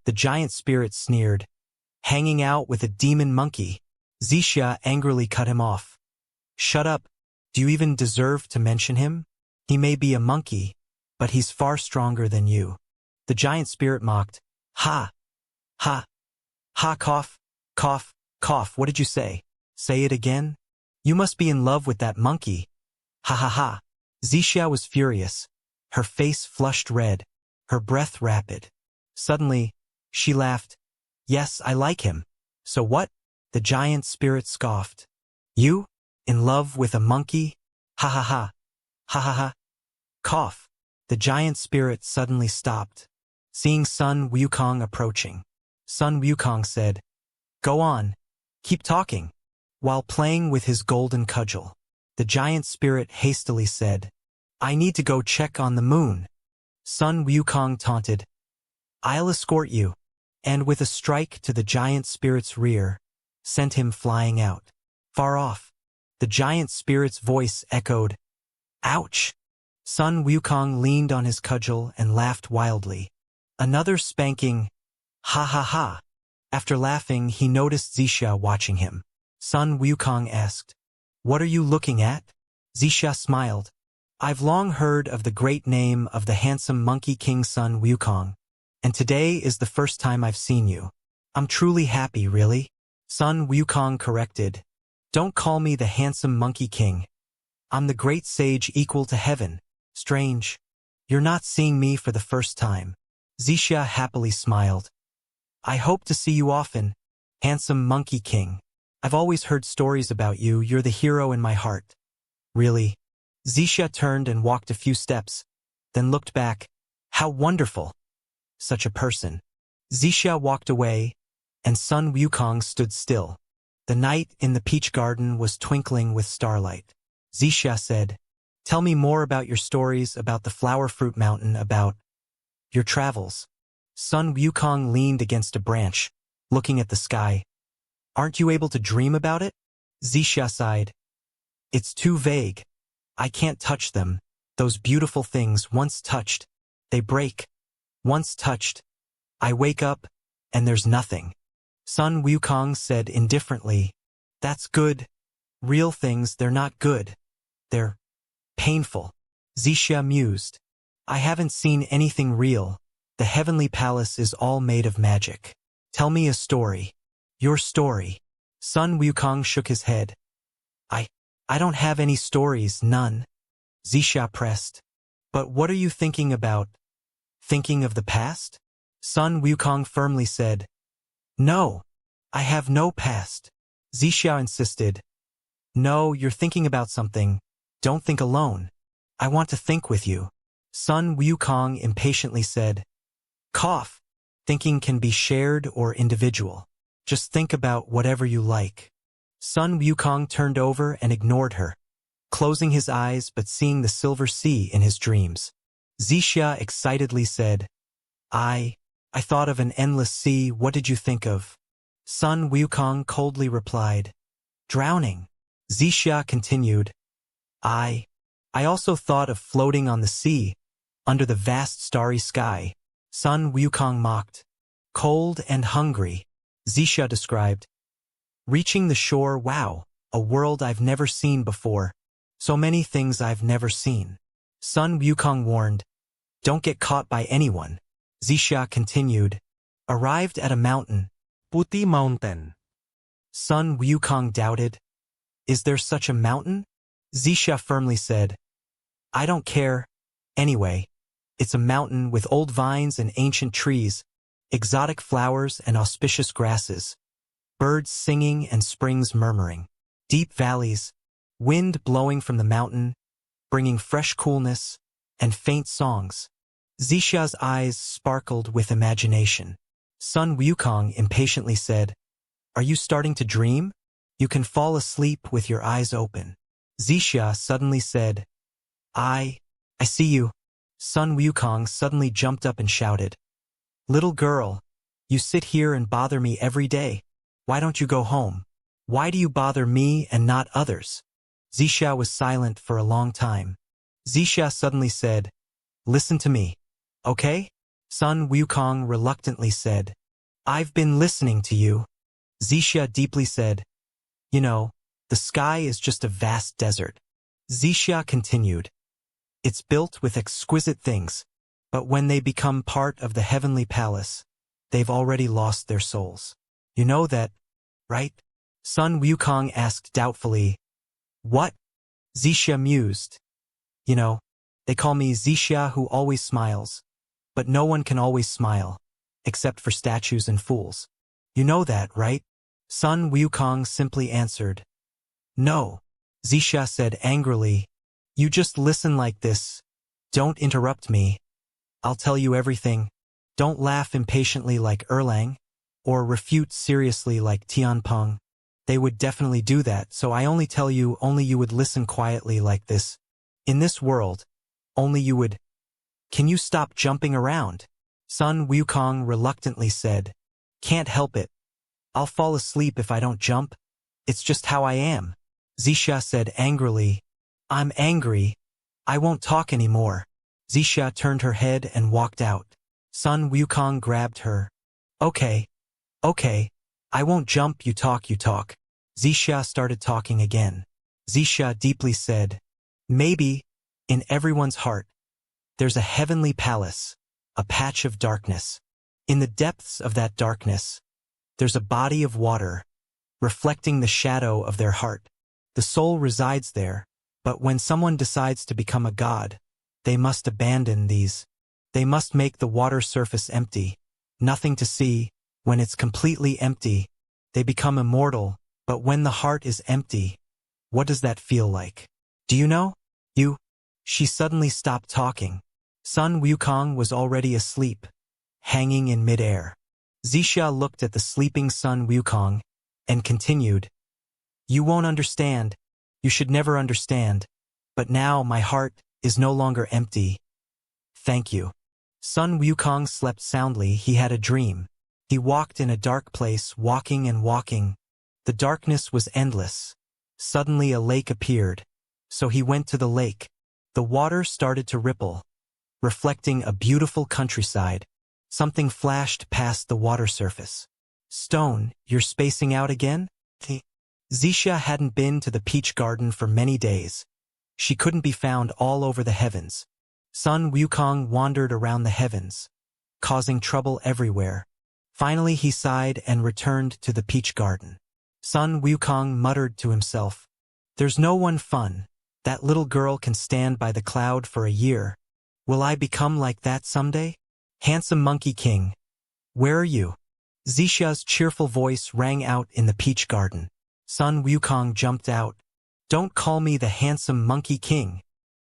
The giant spirit sneered. Hanging out with a demon monkey. Zixia angrily cut him off. Shut up. Do you even deserve to mention him? He may be a monkey, but he's far stronger than you. The giant spirit mocked. Ha! Ha! Ha! Cough! Cough! Cough! What did you say? Say it again? You must be in love with that monkey. Ha ha ha! Zixia was furious. Her face flushed red, her breath rapid. Suddenly, she laughed. Yes, I like him. So what? The giant spirit scoffed. You? In love with a monkey? Ha ha ha! Ha ha ha! Cough! The giant spirit suddenly stopped, seeing Sun Wukong approaching. Sun Wukong said, Go on, keep talking, while playing with his golden cudgel. The giant spirit hastily said, I need to go check on the moon. Sun Wukong taunted, I'll escort you, and with a strike to the giant spirit's rear, sent him flying out. Far off, the giant spirit's voice echoed, Ouch! Sun Wukong leaned on his cudgel and laughed wildly. Another spanking, ha ha ha. After laughing, he noticed Zixia watching him. Sun Wukong asked, What are you looking at? Zixia smiled. I've long heard of the great name of the handsome monkey king Sun Wukong, and today is the first time I've seen you. I'm truly happy, really. Sun Wukong corrected, Don't call me the handsome monkey king. I'm the great sage equal to heaven. Strange. You're not seeing me for the first time. Zixia happily smiled. I hope to see you often, handsome monkey king. I've always heard stories about you. You're the hero in my heart. Really? Zixia turned and walked a few steps, then looked back. How wonderful. Such a person. Zixia walked away, and Sun Wukong stood still. The night in the peach garden was twinkling with starlight. Zixia said, Tell me more about your stories, about the flower fruit mountain, about your travels. Sun Wukong leaned against a branch, looking at the sky. Aren't you able to dream about it? Zixia sighed. It's too vague. I can't touch them. Those beautiful things, once touched, they break. Once touched, I wake up, and there's nothing. Sun Wukong said indifferently, That's good. Real things, they're not good. They're painful. Zixia mused. I haven't seen anything real. The heavenly palace is all made of magic. Tell me a story. Your story. Sun Wukong shook his head. I don't have any stories, none. Zixia pressed. But what are you thinking about? Thinking of the past? Sun Wukong firmly said. No, I have no past. Zixia insisted. No, you're thinking about something. Don't think alone. I want to think with you. Sun Wukong impatiently said. Cough. Thinking can be shared or individual. Just think about whatever you like. Sun Wukong turned over and ignored her, closing his eyes but seeing the silver sea in his dreams. Zixia excitedly said, I thought of an endless sea. What did you think of? Sun Wukong coldly replied, Drowning. Zixia continued, I also thought of floating on the sea, under the vast starry sky. Sun Wukong mocked. Cold and hungry, Zixia described. Reaching the shore, wow, a world I've never seen before. So many things I've never seen. Sun Wukong warned, Don't get caught by anyone. Zixia continued, Arrived at a mountain. Puti Mountain. Sun Wukong doubted, Is there such a mountain? Zixia firmly said, I don't care. Anyway, it's a mountain with old vines and ancient trees, exotic flowers and auspicious grasses, birds singing and springs murmuring, deep valleys, wind blowing from the mountain, bringing fresh coolness, and faint songs. Zixia's eyes sparkled with imagination. Sun Wukong impatiently said, Are you starting to dream? You can fall asleep with your eyes open. Zixia suddenly said, I see you. Sun Wukong suddenly jumped up and shouted, Little girl, you sit here and bother me every day. Why don't you go home? Why do you bother me and not others? Zixia was silent for a long time. Zixia suddenly said, Listen to me, okay? Sun Wukong reluctantly said, I've been listening to you. Zixia deeply said, You know, the sky is just a vast desert. Zixia continued, It's built with exquisite things, but when they become part of the heavenly palace, they've already lost their souls. You know that, right? Sun Wukong asked doubtfully. What? Zixia mused. You know, they call me Zixia who always smiles. But no one can always smile, except for statues and fools. You know that, right? Sun Wukong simply answered. No. Zixia said angrily. You just listen like this. Don't interrupt me. I'll tell you everything. Don't laugh impatiently like Erlang, or refute seriously like Tianpeng. They would definitely do that, so I only tell you only you would listen quietly like this. In this world, only you would. Can you stop jumping around? Sun Wukong reluctantly said. Can't help it. I'll fall asleep if I don't jump. It's just how I am. Zixia said angrily. I'm angry. I won't talk anymore. Zixia turned her head and walked out. Sun Wukong grabbed her. Okay. I won't jump, you talk. Zixia started talking again. Zixia deeply said. Maybe, in everyone's heart, there's a heavenly palace, a patch of darkness. In the depths of that darkness, there's a body of water, reflecting the shadow of their heart. The soul resides there, but when someone decides to become a god, they must abandon these. They must make the water surface empty, nothing to see. When it's completely empty, they become immortal, but when the heart is empty, what does that feel like? Do you know? She suddenly stopped talking. Sun Wukong was already asleep, hanging in midair. Zixia looked at the sleeping Sun Wukong and continued, You won't understand. You should never understand. But now my heart is no longer empty. Thank you. Sun Wukong slept soundly. He had a dream. He walked in a dark place, walking and walking. The darkness was endless. Suddenly a lake appeared. So he went to the lake. The water started to ripple, reflecting a beautiful countryside. Something flashed past the water surface. Stone, you're spacing out again? Zixia hadn't been to the peach garden for many days. She couldn't be found all over the heavens. Sun Wukong wandered around the heavens, causing trouble everywhere. Finally he sighed and returned to the peach garden. Sun Wukong muttered to himself, There's no one fun. That little girl can stand by the cloud for a year. Will I become like that someday? Handsome Monkey King, where are you? Zixia's cheerful voice rang out in the peach garden. Sun Wukong jumped out. Don't call me the handsome Monkey King.